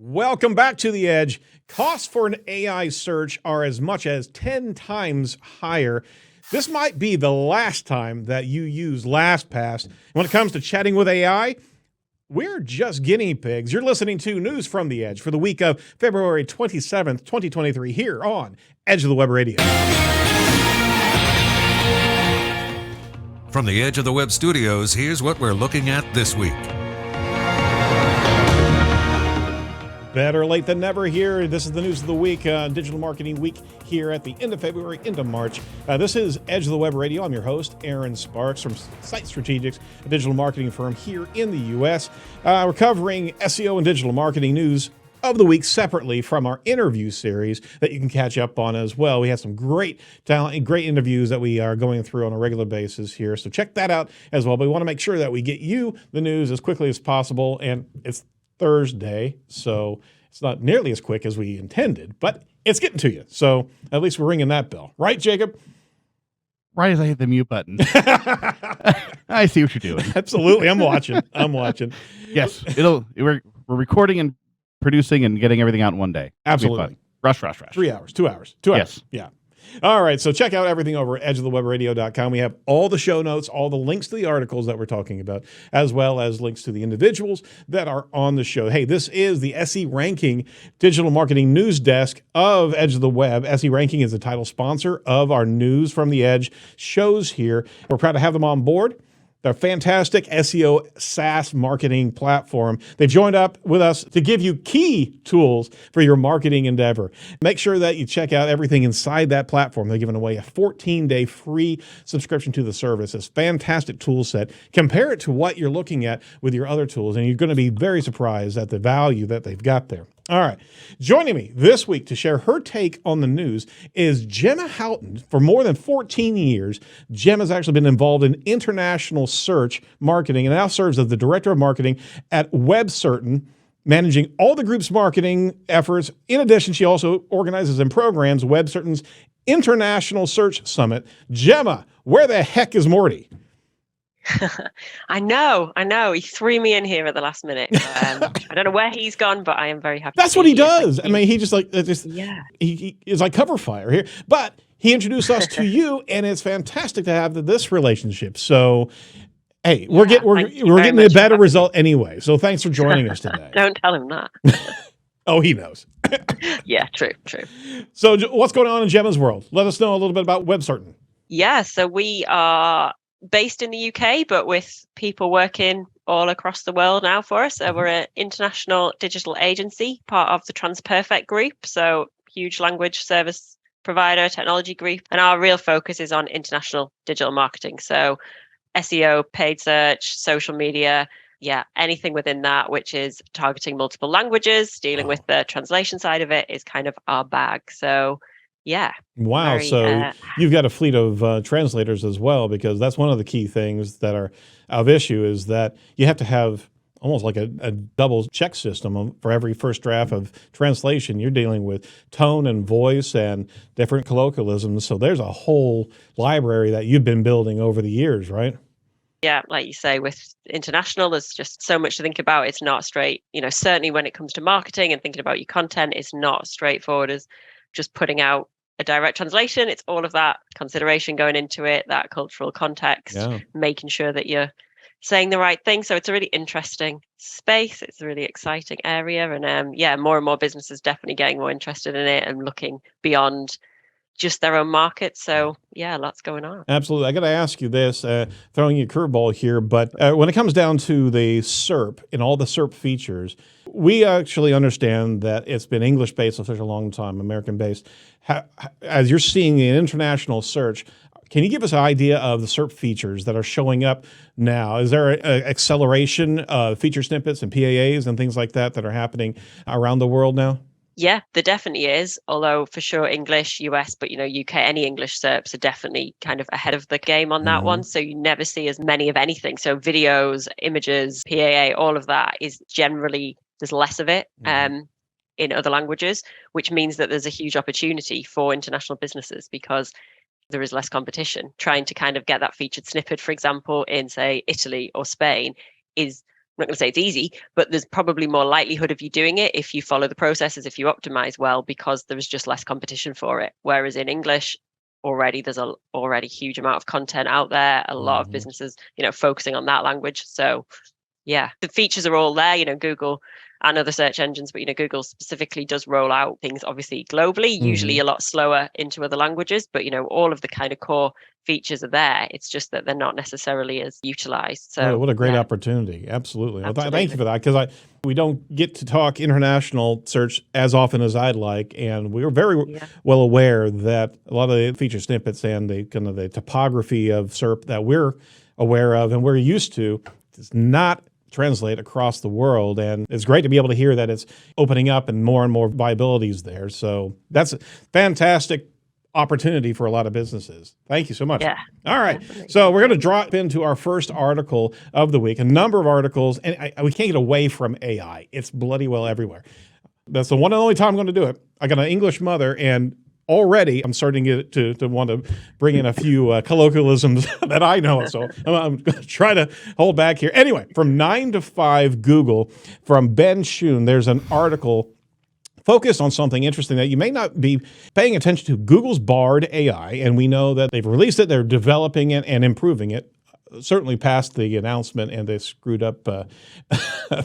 Welcome back to The Edge. Costs for an AI search are as much as 10 times higher. This might be the last time that you use LastPass. When it comes to chatting with AI, we're just guinea pigs. You're listening to News from The Edge for the week of February 27th, 2023, here on Edge of the Web Radio. From the Edge of the Web studios, here's what we're looking at this week. Better late than never here. This is the news of the week, Digital Marketing Week here at the end of February into March. This is Edge of the Web Radio. I'm your host, Erin Sparks from Site Strategics, a digital marketing firm here in the U.S. We're covering SEO and digital marketing news of the week separately from our interview series that you can catch up on as well. We have some great talent and great interviews that we are going through on a regular basis here. So check that out as well. But we want to make sure that we get you the news as quickly as possible. And it's Thursday, so it's not nearly as quick as we intended, but it's getting to you. So at least we're ringing that bell. Right, Jacob? Right as I hit the mute button. I see what you're doing. Absolutely. I'm watching. Yes, we're recording and producing and getting everything out in one day. Absolutely. Rush. 3 hours, 2 hours. Yes. Yeah. All right, so check out everything over at edgeofthewebradio.com. We have all the show notes, all the links to the articles that we're talking about, as well as links to the individuals that are on the show. Hey, this is the SE Ranking Digital Marketing News Desk of Edge of the Web. SE Ranking is the title sponsor of our News from the Edge shows here. We're proud to have them on board. They're a fantastic SEO SaaS marketing platform. They've joined up with us to give you key tools for your marketing endeavor. Make sure that you check out everything inside that platform. They're giving away a 14-day free subscription to the service. It's a fantastic tool set. Compare it to what you're looking at with your other tools, and you're going to be very surprised at the value that they've got there. All right. Joining me this week to share her take on the news is Gemma Houghton. For more than 14 years, Gemma's actually been involved in international search marketing and now serves as the director of marketing at WebCertain, managing all the group's marketing efforts. In addition, she also organizes and programs WebCertain's International Search Summit. Gemma, where the heck is Morty? I know. He threw me in here at the last minute. I don't know where he's gone, but I am very happy. That's what he does. I mean, he just yeah. He is like cover fire here. But he introduced us to you, and it's fantastic to have this relationship. So, hey, we're getting a better result anyway. So thanks for joining us today. Don't tell him that. Oh, he knows. Yeah, true. So what's going on in Gemma's world? Let us know a little bit about WebCertain. Yeah, so we are based in the UK, but with people working all across the world now for us. So we're an international digital agency, part of the TransPerfect group. So huge language service provider, technology group. And our real focus is on international digital marketing. So SEO, paid search, social media, anything within that, which is targeting multiple languages, dealing with the translation side of it is kind of our bag. So yeah. Wow. So you've got a fleet of translators as well, because that's one of the key things that are of issue is that you have to have almost like a double check system for every first draft of translation. You're dealing with tone and voice and different colloquialisms. So there's a whole library that you've been building over the years, right? Yeah, like you say, with international, there's just so much to think about. It's not straight, certainly when it comes to marketing and thinking about your content, it's not straightforward as just putting out a direct translation. It's all of that consideration going into it, that cultural context, making sure that you're saying the right thing. So it's a really interesting space. It's a really exciting area. And more and more businesses definitely getting more interested in it and looking beyond just their own market. So lots going on. Absolutely. I got to ask you this, throwing you a curveball here, but when it comes down to the SERP and all the SERP features, we actually understand that it's been English-based for such a long time, American-based. As you're seeing the international search, can you give us an idea of the SERP features that are showing up now? Is there an acceleration of feature snippets and PAAs and things like that are happening around the world now? Yeah, there definitely is. Although for sure English, US, but UK, any English SERPs are definitely kind of ahead of the game on that one. So you never see as many of anything. So videos, images, PAA, all of that is generally, there's less of it in other languages, which means that there's a huge opportunity for international businesses because there is less competition. Trying to kind of get that featured snippet, for example, in say Italy or Spain is not going to say it's easy, but there's probably more likelihood of you doing it if you follow the processes, if you optimize well, because there's just less competition for it. Whereas in English, already there's a already huge amount of content out there, a lot of businesses, focusing on that language. So yeah, the features are all there, Google and other search engines, but Google specifically does roll out things obviously globally, usually a lot slower into other languages, but all of the kind of core features are there. It's just that they're not necessarily as utilized. So what a great yeah. opportunity. Absolutely. Well, Absolutely. thank you for that, because we don't get to talk international search as often as I'd like, and we're very well aware that a lot of the feature snippets and the kind of the topography of SERP that we're aware of and we're used to does not translate across the world. And it's great to be able to hear that it's opening up and more viabilities there. So that's a fantastic opportunity for a lot of businesses. Thank you so much. Yeah. All right. Definitely. So we're going to drop into our first article of the week, a number of articles, and we can't get away from AI. It's bloody well everywhere. That's the one and only time I'm going to do it. I got an English mother, and already I'm starting to want to bring in a few colloquialisms that I know. So I'm going to try to hold back here. Anyway, from 9 to 5 Google, from Ben Schoon, there's an article focused on something interesting that you may not be paying attention to. Google's Bard AI, and we know that they've released it, they're developing it and improving it. Certainly past the announcement and the screwed up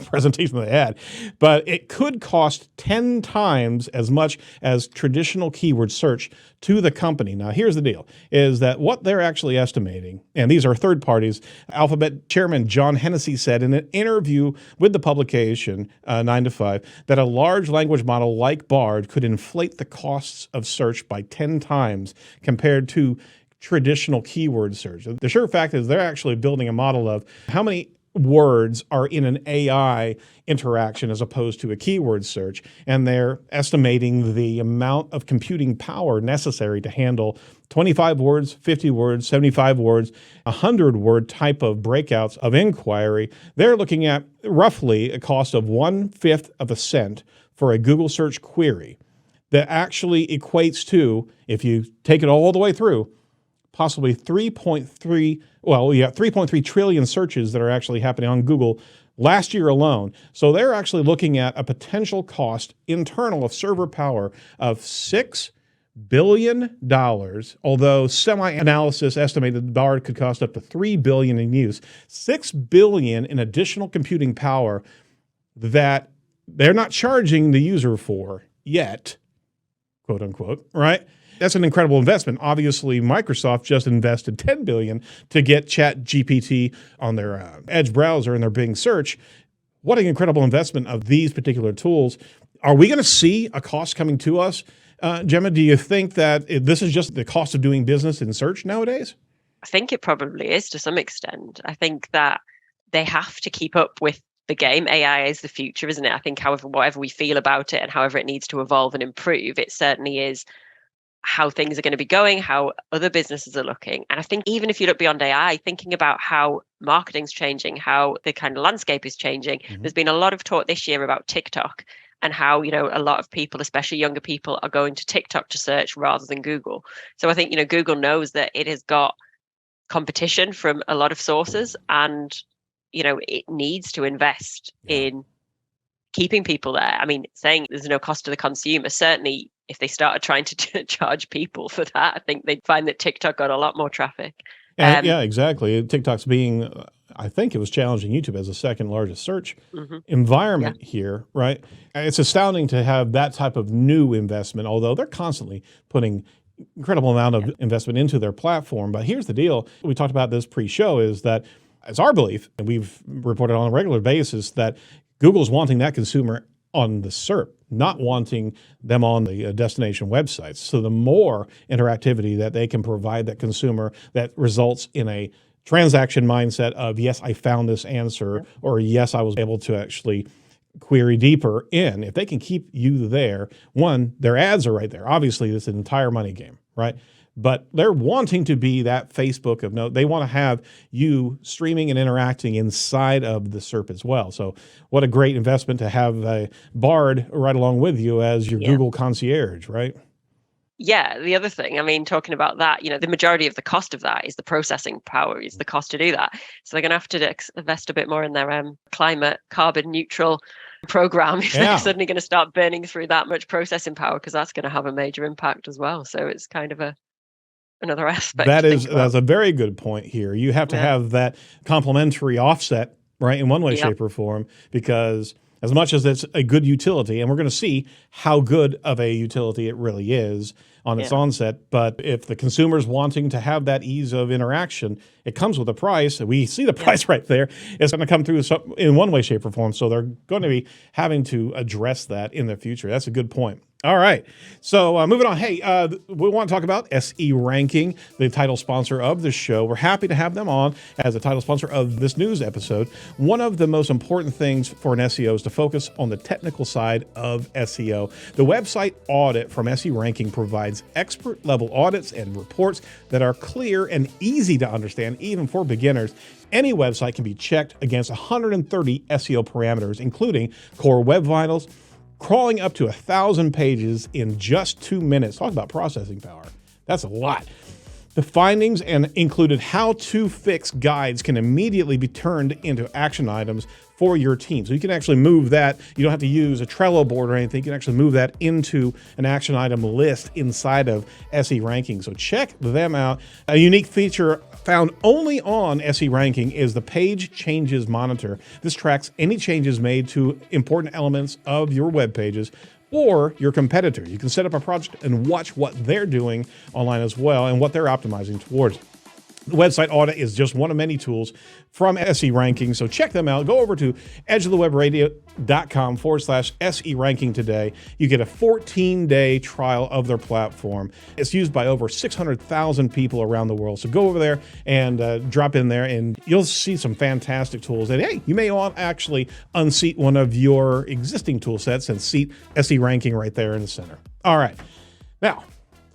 presentation they had. But it could cost 10 times as much as traditional keyword search to the company. Now, here's the deal, is that what they're actually estimating, and these are third parties, Alphabet Chairman John Hennessy said in an interview with the publication 9 to 5, that a large language model like Bard could inflate the costs of search by 10 times compared to traditional keyword search. The sure fact is they're actually building a model of how many words are in an AI interaction as opposed to a keyword search, and they're estimating the amount of computing power necessary to handle 25 words, 50 words, 75 words, 100-word type of breakouts of inquiry. They're looking at roughly a cost of 1/5 of a cent for a Google search query that actually equates to, if you take it all the way through, possibly 3.3 trillion searches that are actually happening on Google last year alone. So they're actually looking at a potential cost internal of server power of $6 billion, although semi-analysis estimated Bard could cost up to $3 billion in use. $6 billion in additional computing power that they're not charging the user for yet, quote unquote, right? That's an incredible investment. Obviously, Microsoft just invested $10 billion to get ChatGPT on their Edge browser and their Bing search. What an incredible investment of these particular tools. Are we going to see a cost coming to us? Gemma, do you think that this is just the cost of doing business in search nowadays? I think it probably is to some extent. I think that they have to keep up with the game. AI is the future, isn't it? I think whatever we feel about it and however it needs to evolve and improve, it certainly is how things are going to be going, how other businesses are looking. And I think even if you look beyond AI, thinking about how marketing's changing, how the kind of landscape is changing, there's been a lot of talk this year about TikTok and how, a lot of people, especially younger people, are going to TikTok to search rather than Google. So I think, Google knows that it has got competition from a lot of sources, and, it needs to invest in keeping people there. I mean, saying there's no cost to the consumer, certainly if they started trying to charge people for that, I think they'd find that TikTok got a lot more traffic. Yeah, exactly. TikTok's being, I think it was challenging YouTube as the second largest search environment here, right? It's astounding to have that type of new investment, although they're constantly putting incredible amount of investment into their platform. But here's the deal. We talked about this pre-show, is that it's our belief, and we've reported on a regular basis, that Google's wanting that consumer on the SERP, not wanting them on the destination websites. So the more interactivity that they can provide that consumer that results in a transaction mindset of, yes, I found this answer, or yes, I was able to actually query deeper in. If they can keep you there, one, their ads are right there. Obviously, it's an entire money game, right? But they're wanting to be that Facebook of note. They want to have you streaming and interacting inside of the SERP as well. So what a great investment to have a Bard right along with you as your Google concierge, right? Yeah, the other thing, I mean, talking about that, the majority of the cost of that is the processing power, is the cost to do that. So they're going to have to invest a bit more in their climate carbon neutral program if they're Yeah. suddenly going to start burning through that much processing power, because that's going to have a major impact as well. So it's kind of another aspect to think about. That's a very good point here. You have to Yeah. have that complementary offset, right, in one way, Yep. shape, or form, because as much as it's a good utility, and we're going to see how good of a utility it really is on its Yeah. onset, but if the consumer's wanting to have that ease of interaction, it comes with a price. We see the price right there. It's going to come through in one way, shape, or form. So they're going to be having to address that in the future. That's a good point. All right. So moving on. Hey, we want to talk about SE Ranking, the title sponsor of the show. We're happy to have them on as a title sponsor of this news episode. One of the most important things for an SEO is to focus on the technical side of SEO. The website audit from SE Ranking provides expert level audits and reports that are clear and easy to understand, even for beginners. Any website can be checked against 130 SEO parameters, including core web vitals, crawling up to 1,000 pages in just 2 minutes. Talk about processing power. That's a lot. The findings and included how-to fix guides can immediately be turned into action items for your team. So you can actually move that. You don't have to use a Trello board or anything. You can actually move that into an action item list inside of SE Ranking. So check them out. A unique feature found only on SE Ranking is the Page Changes Monitor. This tracks any changes made to important elements of your web pages or your competitor. You can set up a project and watch what they're doing online as well and what they're optimizing towards. The website audit is just one of many tools from SE Ranking, so check them out. Go over to edgeofthewebradio.com/SE Ranking today. You get a 14-day trial of their platform. It's used by over 600,000 people around the world. So go over there and drop in there, and you'll see some fantastic tools. And hey, you may want to actually unseat one of your existing tool sets and seat SE Ranking right there in the center. All right. Now,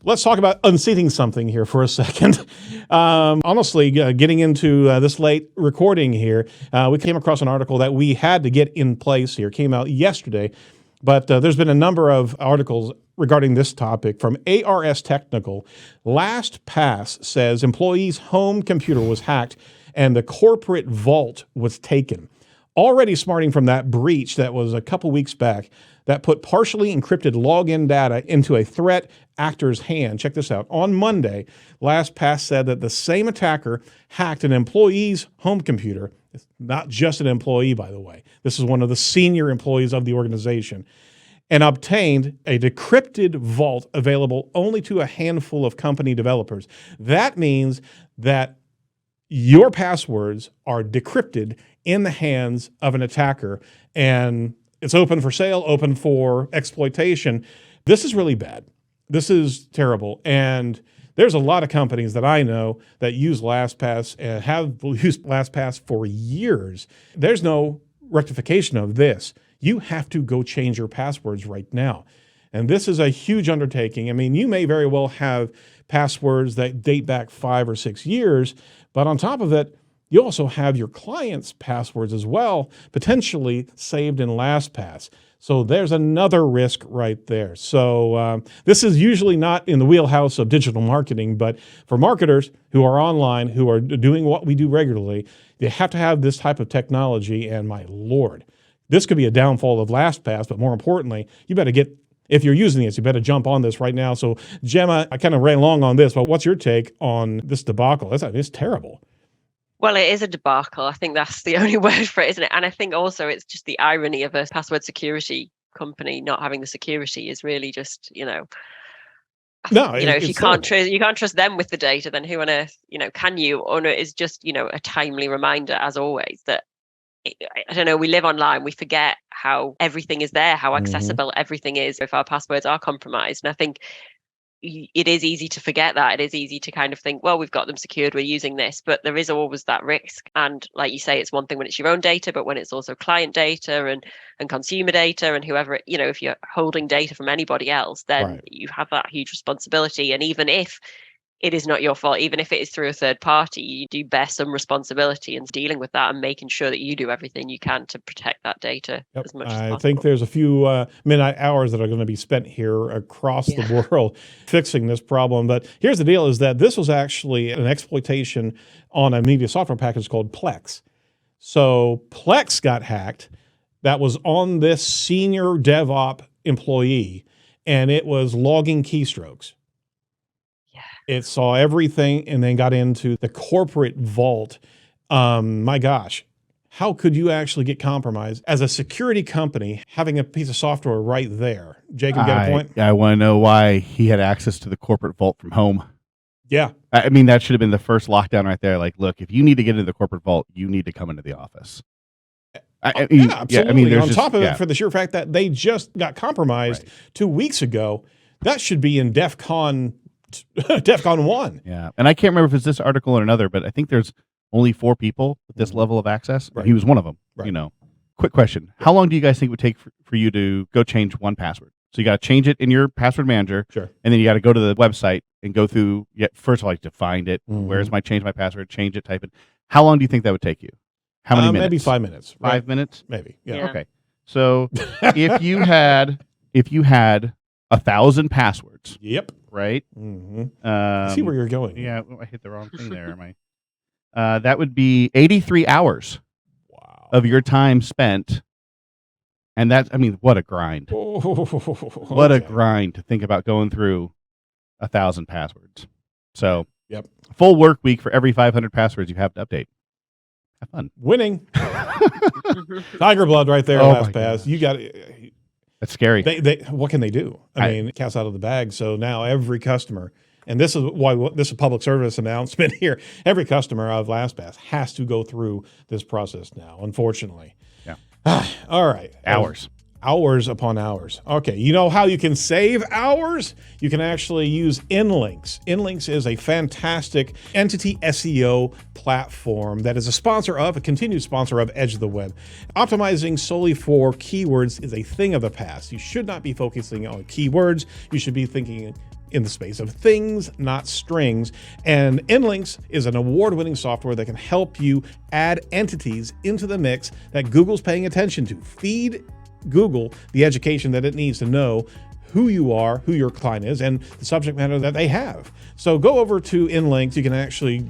let's talk about unseating something here for a second. Honestly, getting into this late recording here, we came across an article that we had to get in place here. Came out yesterday, but there's been a number of articles regarding this topic from ARS Technical. LastPass says employees' home computer was hacked and the corporate vault was taken. Already smarting from that breach that was a couple weeks back that put partially encrypted login data into a threat actor's hand. Check this out. On Monday, LastPass said that the same attacker hacked an employee's home computer. It's not just an employee, by the way. This is one of the senior employees of the organization, and obtained a decrypted vault available only to a handful of company developers. That means that your passwords are decrypted in the hands of an attacker, and it's open for sale, open for exploitation. This is really bad. This is terrible. And there's a lot of companies that I know that use LastPass and have used LastPass for years. There's no rectification of this. You have to go change your passwords right now. And this is a huge undertaking. I mean, you may very well have passwords that date back 5 or 6 years, but on top of it, you also have your client's passwords as well, potentially saved in LastPass. So there's another risk right there. So this is usually not in the wheelhouse of digital marketing, but for marketers who are online, who are doing what we do regularly, they have to have this type of technology. And my Lord, this could be a downfall of LastPass, but more importantly, you better get, if you're using this, you better jump on this right now. So Gemma, I kind of ran long on this, but what's your take on this debacle? It's terrible. Well, it is a debacle. I think that's the only word for it, isn't it? And I think also it's just the irony of a password security company not having the security is really just, if you can't trust them with the data, then who on earth, can you? Or it is just, a timely reminder, as always, that I don't know, we live online, we forget how everything is there, how accessible everything is if our passwords are compromised. And I think it is easy to forget that. It is easy to kind of think, well, we've got them secured, we're using this, but there is always that risk. And like you say, it's one thing when it's your own data, but when it's also client data and consumer data and whoever, if you're holding data from anybody else, then you have that huge responsibility. And even if it is not your fault. Even if it is through a third party, you do bear some responsibility in dealing with that and making sure that you do everything you can to protect that data as much as possible. I think there's a few midnight hours that are going to be spent here across the world fixing this problem. But here's the deal, is that this was actually an exploitation on a media software package called Plex. So Plex got hacked. That was on this senior DevOps employee, and it was logging keystrokes. It saw everything and then got into the corporate vault. My gosh, how could you actually get compromised as a security company having a piece of software right there? Jacob, got a point? I want to know why he had access to the corporate vault from home. Yeah. I mean, that should have been the first lockdown right there. Like, look, if you need to get into the corporate vault, you need to come into the office. Absolutely. I mean, on top of it, for the sheer fact that they just got compromised 2 weeks ago, that should be in DEFCON 1. Yeah. And I can't remember if it's this article or another, but I think there's only 4 people with this level of access. Right. He was one of them, right. you know. Quick question. How long do you guys think it would take for you to go change one password? So you got to change it in your password manager. Sure. And then you got to go to the website and go through, first of all, you have to find it. Where's my change my password, change it, type it. How long do you think that would take you? How many minutes? Maybe 5 minutes. Right? 5 minutes? Maybe. Yeah. Okay. So if you had 1,000 passwords. Yep. Right? I see where you're going. Yeah, I hit the wrong thing there. Am I? That would be 83 hours of your time spent. And that's, I mean, what a grind. What a grind to think about going through 1,000 passwords. So, full work week for every 500 passwords you have to update. Have fun. Winning. Tiger blood right there, LastPass. You got it. That's scary. What can they do? I mean, cat's out of the bag. So now every customer, and this is why this is a public service announcement here, every customer of LastPass has to go through this process now, unfortunately. Yeah. All right. Hours upon hours. Okay. You know how you can save hours? You can actually use Inlinks. Inlinks is a fantastic entity SEO platform that is a continued sponsor of Edge of the Web. Optimizing solely for keywords is a thing of the past. You should not be focusing on keywords. You should be thinking in the space of things, not strings. And Inlinks is an award-winning software that can help you add entities into the mix that Google's paying attention to. Feed Google the education that it needs to know who you are, who your client is, and the subject matter that they have. So go over to Inlinks. You can actually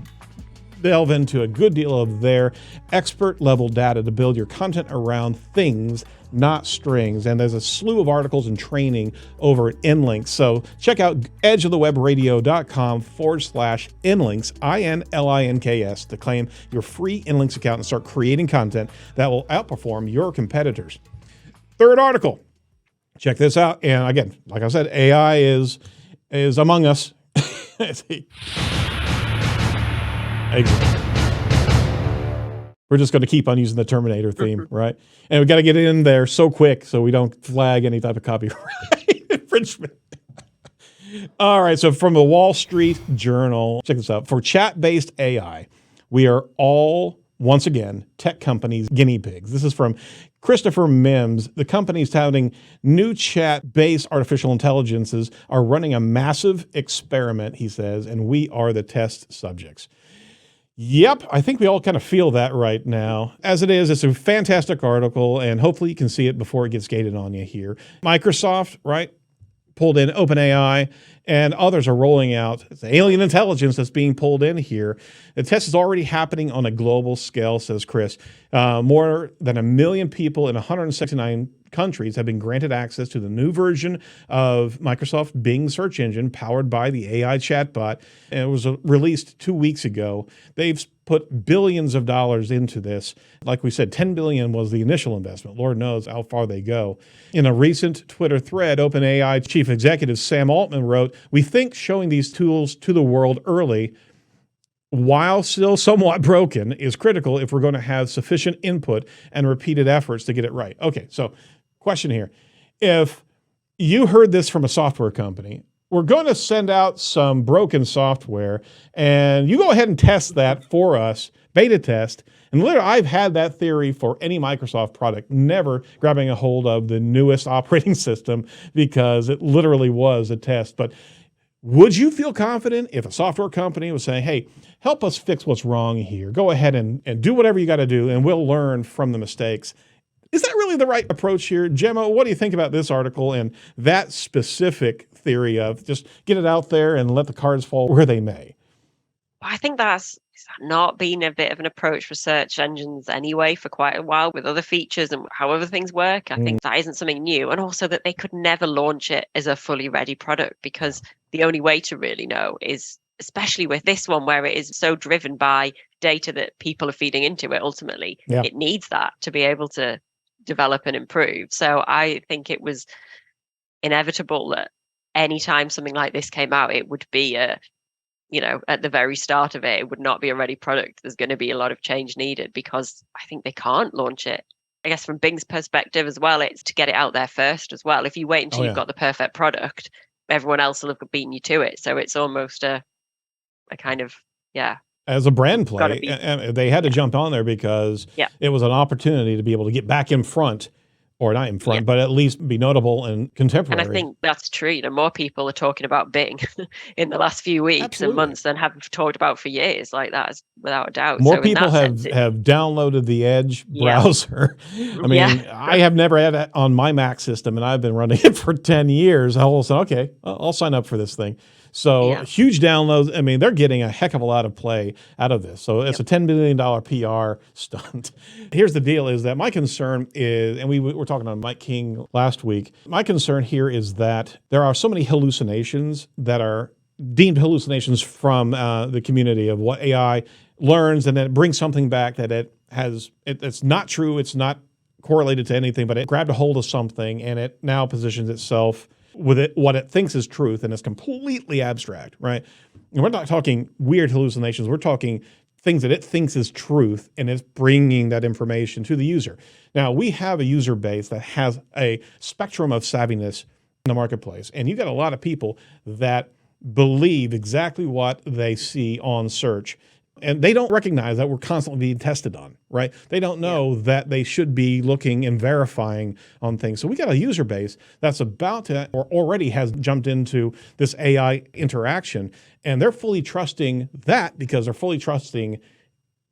delve into a good deal of their expert level data to build your content around things, not strings. And there's a slew of articles and training over at Inlinks. So check out edgeofthewebradio.com/Inlinks, INLINKS, to claim your free Inlinks account and start creating content that will outperform your competitors. Third article. Check this out. And again, like I said, AI is among us. We're just going to keep on using the Terminator theme, right? And we got to get it in there so quick so we don't flag any type of copyright infringement. All right, so from the Wall Street Journal, check this out. For chat-based AI, we are all, once again, tech companies' guinea pigs. This is from Christopher Mims. The companies touting new chat-based artificial intelligences are running a massive experiment, he says, and we are the test subjects. Yep, I think we all kind of feel that right now. As it is, it's a fantastic article, and hopefully you can see it before it gets gated on you here. Microsoft, right, pulled in OpenAI, and others are rolling out. It's alien intelligence that's being pulled in here. The test is already happening on a global scale, says Chris. More than 1 million people in 169 countries have been granted access to the new version of Microsoft Bing search engine powered by the AI chatbot. And it was released 2 weeks ago. They've put billions of dollars into this. Like we said, $10 billion was the initial investment. Lord knows how far they go. In a recent Twitter thread, OpenAI chief executive Sam Altman wrote, "We think showing these tools to the world early, while still somewhat broken, is critical if we're going to have sufficient input and repeated efforts to get it right." Okay, so question here. If you heard this from a software company, we're going to send out some broken software and you go ahead and test that for us, beta test. And literally, I've had that theory for any Microsoft product, never grabbing a hold of the newest operating system because it literally was a test. But Would you feel confident if a software company was saying, hey, help us fix what's wrong here. Go ahead and do whatever you got to do, and we'll learn from the mistakes. Is that really the right approach here? Gemma, what do you think about this article and that specific theory of just get it out there and let the cards fall where they may? I think that's not been a bit of an approach for search engines anyway for quite a while with other features and how other things work. I think that isn't something new. And also that they could never launch it as a fully ready product, because the only way to really know is, especially with this one where it is so driven by data that people are feeding into it ultimately, it needs that to be able to develop and improve. So I think it was inevitable that anytime something like this came out, it would be at the very start of it would not be a ready product. There's going to be a lot of change needed because I think they can't launch it. I guess from Bing's perspective as well, it's to get it out there first as well. If you wait until you've got the perfect product, everyone else will have beaten you to it. So it's almost a kind of, as a brand play, they had to jump on there because it was an opportunity to be able to get back in front, or not in front, but at least be notable and contemporary. And I think that's true. More people are talking about Bing in the last few weeks and months than have talked about for years. Like that is without a doubt. More people have downloaded the Edge browser. I mean, I have never had it on my Mac system, and I've been running it for 10 years. I will say, okay, I'll sign up for this thing. So huge downloads. I mean, they're getting a heck of a lot of play out of this. So it's a $10 million PR stunt. Here's the deal is that my concern is, and we were talking to Mike King last week, my concern here is that there are so many hallucinations that are deemed hallucinations from the community of what AI learns, and then it brings something back that it's not true, it's not correlated to anything, but it grabbed a hold of something and it now positions itself with it what it thinks is truth, and it's completely abstract, right? And we're not talking weird hallucinations. We're talking things that it thinks is truth, and it's bringing that information to the user. Now, we have a user base that has a spectrum of savviness in the marketplace, and you've got a lot of people that believe exactly what they see on search, and they don't recognize that we're constantly being tested on, right? They don't know that they should be looking and verifying on things. So we got a user base that's about to, or already has jumped into this AI interaction, and they're fully trusting that because they're fully trusting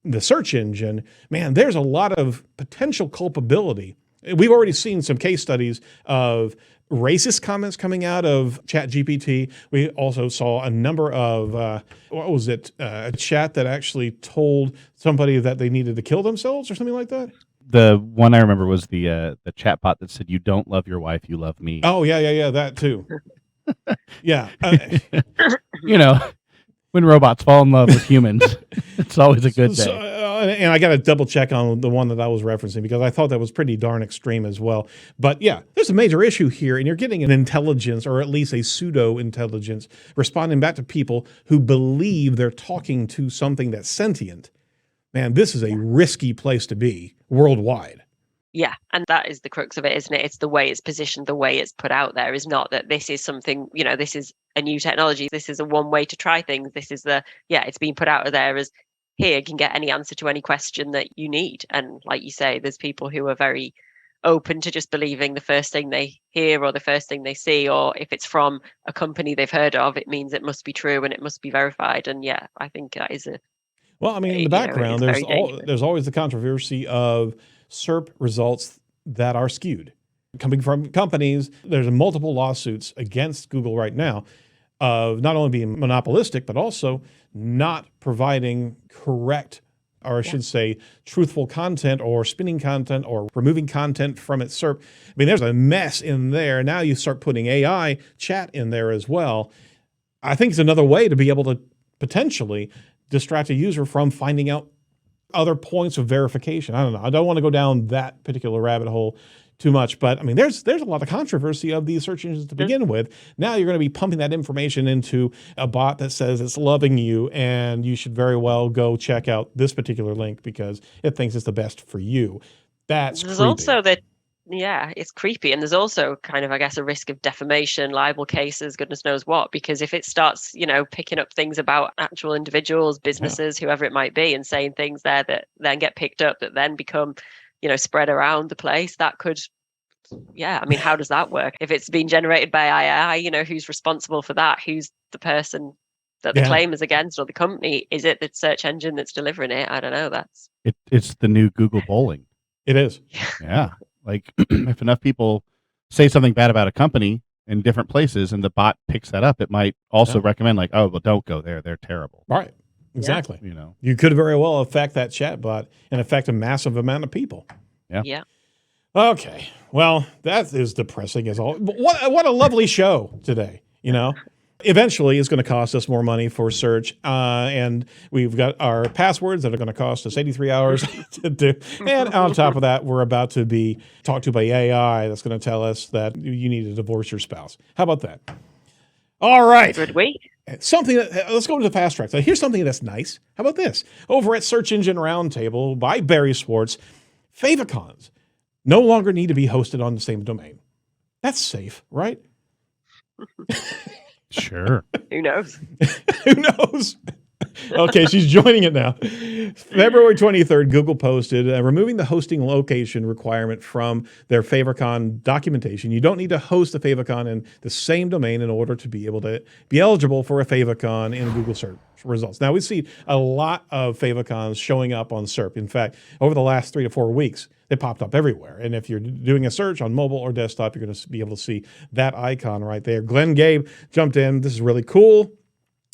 the search engine. Man, there's a lot of potential culpability. We've already seen some case studies of racist comments coming out of ChatGPT. We also saw a number of, a chat that actually told somebody that they needed to kill themselves or something like that? The one I remember was the chatbot that said, "You don't love your wife, you love me." Oh, yeah, that too. Yeah. When robots fall in love with humans, it's always a good day. And I got to double check on the one that I was referencing because I thought that was pretty darn extreme as well. But yeah, there's a major issue here, and you're getting an intelligence, or at least a pseudo-intelligence, responding back to people who believe they're talking to something that's sentient. Man, this is a risky place to be worldwide. Yeah, and that is the crux of it, isn't it? It's the way it's positioned, the way it's put out there is not that this is something, this is a new technology. This is a one way to try things. This is it's being put out there as, here, you can get any answer to any question that you need. And like you say, there's people who are very open to just believing the first thing they hear or the first thing they see, or if it's from a company they've heard of, it means it must be true and it must be verified. And yeah, I think that is well, I mean, in the background, there's always the controversy of SERP results that are skewed. Coming from companies, there's multiple lawsuits against Google right now of not only being monopolistic, but also not providing correct, or I should say, truthful content or spinning content or removing content from its SERP. I mean, there's a mess in there. Now you start putting AI chat in there as well. I think it's another way to be able to potentially distract a user from finding out other points of verification. I don't know. I don't want to go down that particular rabbit hole too much, but I mean, there's a lot of controversy of these search engines to begin with. Now you're going to be pumping that information into a bot that says it's loving you, and you should very well go check out this particular link because it thinks it's the best for you. That's there's creepy. Also it's creepy, and there's also kind of, I guess, a risk of defamation, libel cases, goodness knows what, because if it starts, picking up things about actual individuals, businesses, whoever it might be, and saying things there that then get picked up, that then become, spread around the place, that could yeah, I mean, how does that work? If it's been generated by AI, who's responsible for that? Who's the person that the claim is against, or the company? Is it the search engine that's delivering it? I don't know. It's the new Google bowling. It is. Yeah. Like if enough people say something bad about a company in different places and the bot picks that up, it might also recommend like, oh, well, don't go there. They're terrible. Right. Exactly. You know, you could very well affect that chat bot and affect a massive amount of people. Yeah. Okay. Well, that is depressing as all. What a lovely show today, Eventually, it's going to cost us more money for search, and we've got our passwords that are going to cost us 83 hours to do. And on top of that, we're about to be talked to by AI that's going to tell us that you need to divorce your spouse. How about that? All right. Good week. Let's go to the fast track. So here's something that's nice. How about this? Over at Search Engine Roundtable by Barry Schwartz, Favicons no longer need to be hosted on the same domain. That's safe, right? Sure. Who knows? Who knows? Okay, she's joining it now. February 23rd, Google posted removing the hosting location requirement from their Favicon documentation. You don't need to host a Favicon in the same domain in order to be able to be eligible for a Favicon in Google search results. Now, we see a lot of Favicons showing up on SERP. In fact, over the last 3 to 4 weeks, they popped up everywhere. And if you're doing a search on mobile or desktop, you're going to be able to see that icon right there. Glenn Gabe jumped in. This is really cool.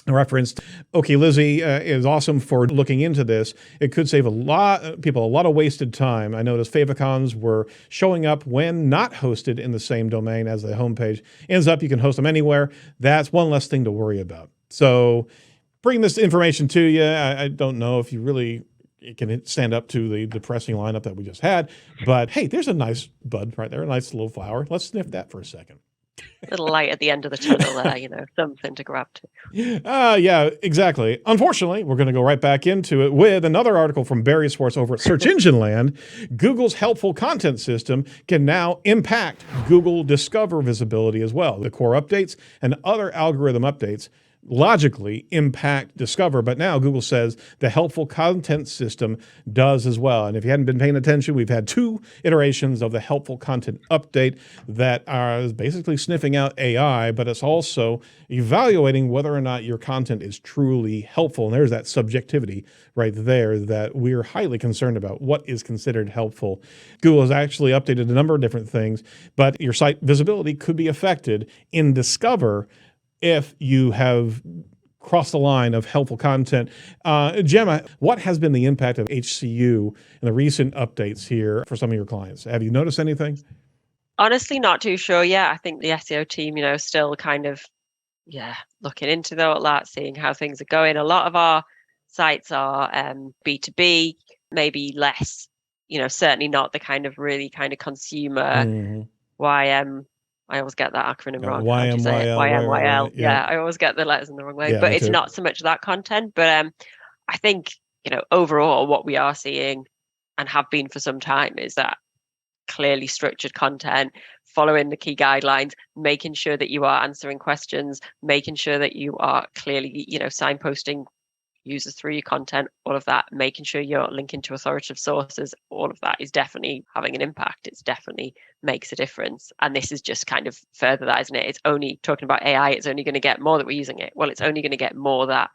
Referenced, okay, Lizzie is awesome for looking into this. It could save a lot of wasted time. I noticed Favicons were showing up when not hosted in the same domain as the homepage. Ends up, you can host them anywhere. That's one less thing to worry about. So bring this information to you. I don't know if you really can stand up to the depressing lineup that we just had, but hey, there's a nice bud right there, a nice little flower. Let's sniff that for a second. Little light at the end of the tunnel there, something to grab to. Yeah, exactly. Unfortunately, we're going to go right back into it with another article from Barry Schwartz over at Search Engine Land. Google's helpful content system can now impact Google Discover visibility as well. The core updates and other algorithm updates logically impact Discover, but now Google says the helpful content system does as well. And if you hadn't been paying attention, we've had 2 iterations of the helpful content update that are basically sniffing out AI, but it's also evaluating whether or not your content is truly helpful. And there's that subjectivity right there that we're highly concerned about. What is considered helpful? Google has actually updated a number of different things, but your site visibility could be affected in Discover if you have crossed the line of helpful content. Gemma, what has been the impact of HCU in the recent updates here for some of your clients? Have you noticed anything? Honestly, not too sure yet. I think the SEO team, still kind of, looking into that, seeing how things are going. A lot of our sites are B2B, maybe less, certainly not the kind of really kind of consumer YM. I always get that acronym wrong. YMYL. YMYL. Yeah, I always get the letters in the wrong way. Yeah, but it's not so much that content. But I think, overall, what we are seeing and have been for some time is that clearly structured content, following the key guidelines, making sure that you are answering questions, making sure that you are clearly, signposting users through your content, all of that, making sure you're linking to authoritative sources, all of that is definitely having an impact. It's definitely makes a difference. And this is just kind of further that, isn't it? It's only talking about AI, it's only going to get more that we're using it. Well, it's only going to get more that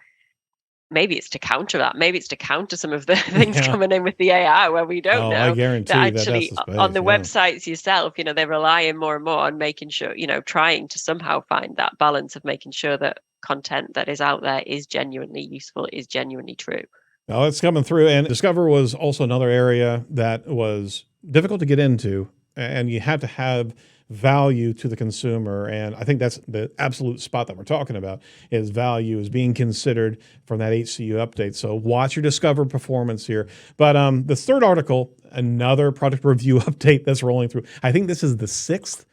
maybe it's to counter that. Maybe it's to counter some of the things coming in with the AI where we don't know. I guarantee that actually that's the space, on the websites yourself, they're relying more and more on making sure, trying to somehow find that balance of making sure that content that is out there is genuinely useful, is genuinely true. No, it's coming through. And Discover was also another area that was difficult to get into, and you had to have value to the consumer. And I think that's the absolute spot that we're talking about, is value is being considered from that HCU update. So watch your Discover performance here. But the third article, another product review update that's rolling through. I think this is the 6th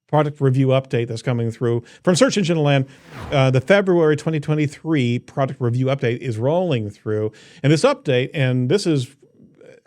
product review update that's coming through from Search Engine Land. The February 2023 product review update is rolling through. And this update, and this is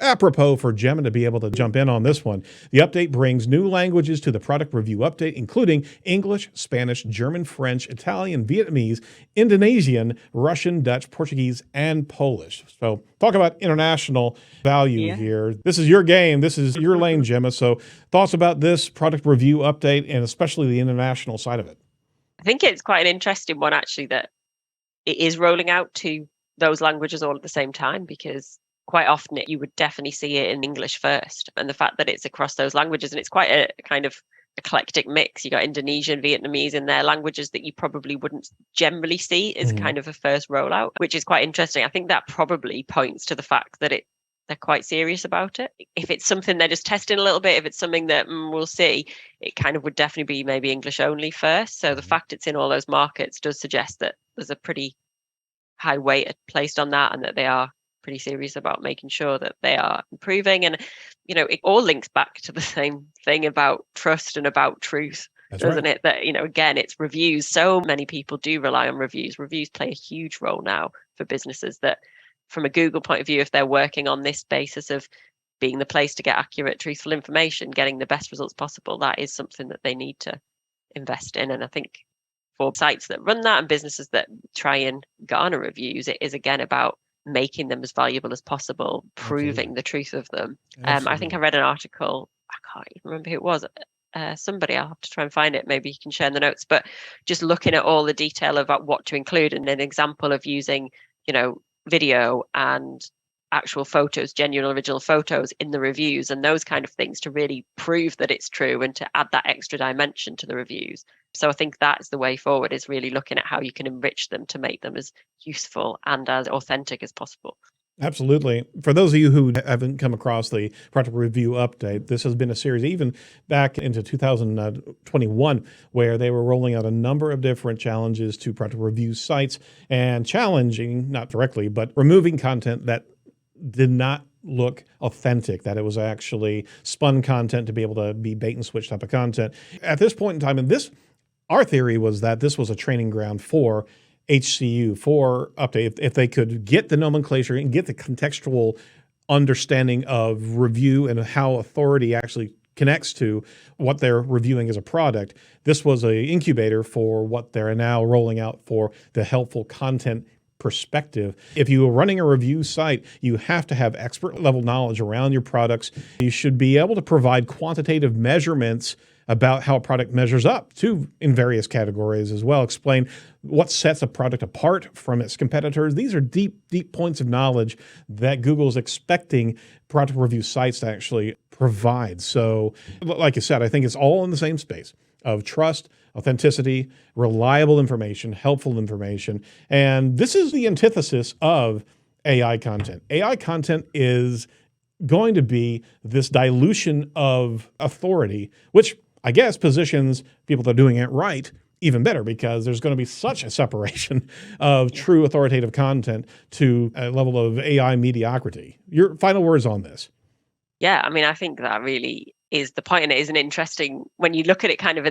apropos for Gemma to be able to jump in on this one. The update brings new languages to the product review update, including English, Spanish, German, French, Italian, Vietnamese, Indonesian, Russian, Dutch, Portuguese, and Polish. So talk about international value here. This is your game. This is your lane, Gemma. So thoughts about this product review update and especially the international side of it? I think it's quite an interesting one, actually, that it is rolling out to those languages all at the same time, because quite often you would definitely see it in English first. And the fact that it's across those languages, and it's quite a kind of eclectic mix. You got Indonesian, Vietnamese in there, languages that you probably wouldn't generally see as kind of a first rollout, which is quite interesting. I think that probably points to the fact that they're quite serious about it. If it's something they're just testing a little bit, if it's something that we'll see, it kind of would definitely be maybe English only first. So the fact it's in all those markets does suggest that there's a pretty high weight placed on that, and that they are pretty serious about making sure that they are improving. And, it all links back to the same thing about trust and about truth, doesn't it? That, again, it's reviews. So many people do rely on reviews. Reviews play a huge role now for businesses, that from a Google point of view, if they're working on this basis of being the place to get accurate, truthful information, getting the best results possible, that is something that they need to invest in. And I think for sites that run that and businesses that try and garner reviews, it is again about making them as valuable as possible, proving the truth of them. I think I read an article, I can't even remember who it was, somebody, I'll have to try and find it, maybe you can share in the notes, but just looking at all the detail about what to include, and an example of using, video and actual photos, genuine original photos in the reviews and those kind of things to really prove that it's true and to add that extra dimension to the reviews. So I think that's the way forward, is really looking at how you can enrich them to make them as useful and as authentic as possible. Absolutely. For those of you who haven't come across the product review update, this has been a series even back into 2021 where they were rolling out a number of different challenges to product review sites and challenging, not directly, but removing content that did not look authentic, that it was actually spun content to be able to be bait and switch type of content. At this point in time, and our theory was that this was a training ground for HCU, for update, if they could get the nomenclature and get the contextual understanding of review and how authority actually connects to what they're reviewing as a product. This was an incubator for what they're now rolling out for the helpful content perspective. If you are running a review site, you have to have expert level knowledge around your products. You should be able to provide quantitative measurements about how a product measures up in various categories as well. Explain what sets a product apart from its competitors. These are deep, deep points of knowledge that Google is expecting product review sites to actually provide. So like you said, I think it's all in the same space of trust, authenticity, reliable information, helpful information. And this is the antithesis of AI content. AI content is going to be this dilution of authority, which I guess positions people that are doing it right even better, because there's going to be such a separation of true authoritative content to a level of AI mediocrity. Your final words on this? Yeah, I mean, I think that really is the point, and it is an interesting, when you look at it kind of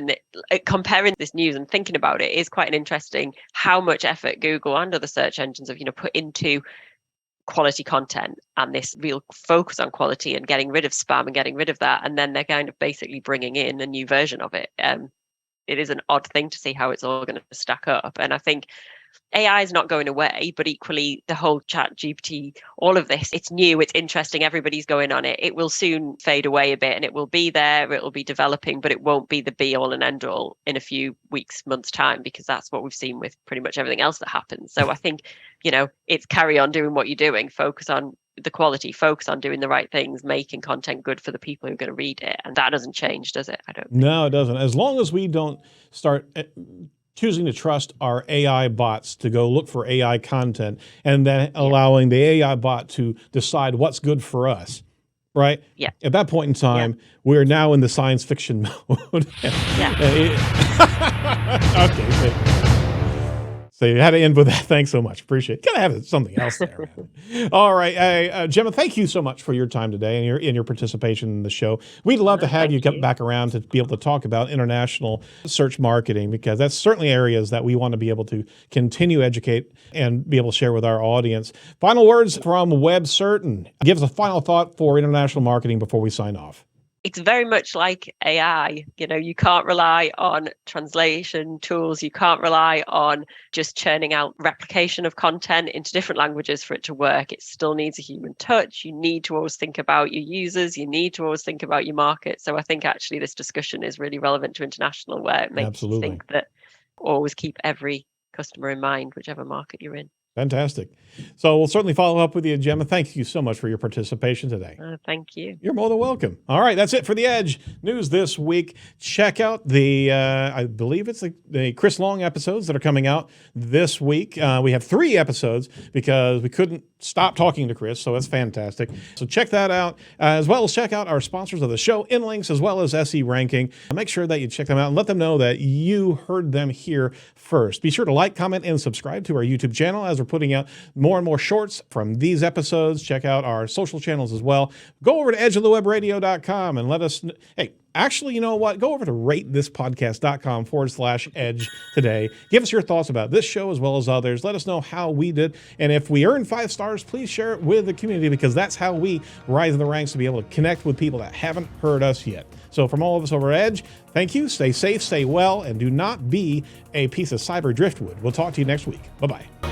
comparing this news and thinking about it, is quite an interesting how much effort Google and other search engines have, put into quality content and this real focus on quality and getting rid of spam and getting rid of that. And then they're kind of basically bringing in a new version of it. It is an odd thing to see how it's all going to stack up. And I think AI is not going away, but equally the whole chat GPT, all of this, it's new, it's interesting, everybody's going on it. It will soon fade away a bit, and it will be there, it will be developing, but it won't be the be all and end all in a few weeks, months time, because that's what we've seen with pretty much everything else that happens. So I think, it's carry on doing what you're doing, focus on the quality, focus on doing the right things, making content good for the people who are going to read it. And that doesn't change, does it? I don't think. No, it doesn't. As long as we don't start choosing to trust our AI bots to go look for AI content and then allowing the AI bot to decide what's good for us, right? Yeah. At that point in time, we're now in the science fiction mode. Yeah. Okay. So you had to end with that. Thanks so much. Appreciate it. Gotta have something else there. Man. All right. Gemma, thank you so much for your time today and your participation in the show. We'd love to have you come back around to be able to talk about international search marketing, because that's certainly areas that we want to be able to continue educate and be able to share with our audience. Final words from Web Certain. Give us a final thought for international marketing before we sign off. It's very much like AI. You can't rely on translation tools. You can't rely on just churning out replication of content into different languages for it to work. It still needs a human touch. You need to always think about your users. You need to always think about your market. So I think actually this discussion is really relevant to international, where it makes you think that always keep every customer in mind, whichever market you're in. Fantastic. So we'll certainly follow up with you, Gemma. Thank you so much for your participation today. Thank you. You're more than welcome. All right, that's it for the Edge News this week. Check out the, I believe it's the Chris Long episodes that are coming out this week. We have 3 episodes because we couldn't stop talking to Chris, so it's fantastic. So check that out, as well as check out our sponsors of the show, Inlinks, as well as SE Ranking. Make sure that you check them out and let them know that you heard them here first. Be sure to like, comment, and subscribe to our YouTube channel as we're putting out more and more shorts from these episodes. Check out our social channels as well. Go over to edgeofthewebradio.com and let us, hey, actually, you know what? Go over to ratethispodcast.com/edge today. Give us your thoughts about this show as well as others. Let us know how we did. And if we earn 5 stars, please share it with the community, because that's how we rise in the ranks to be able to connect with people that haven't heard us yet. So from all of us over at Edge, thank you. Stay safe, stay well, and do not be a piece of cyber driftwood. We'll talk to you next week. Bye-bye.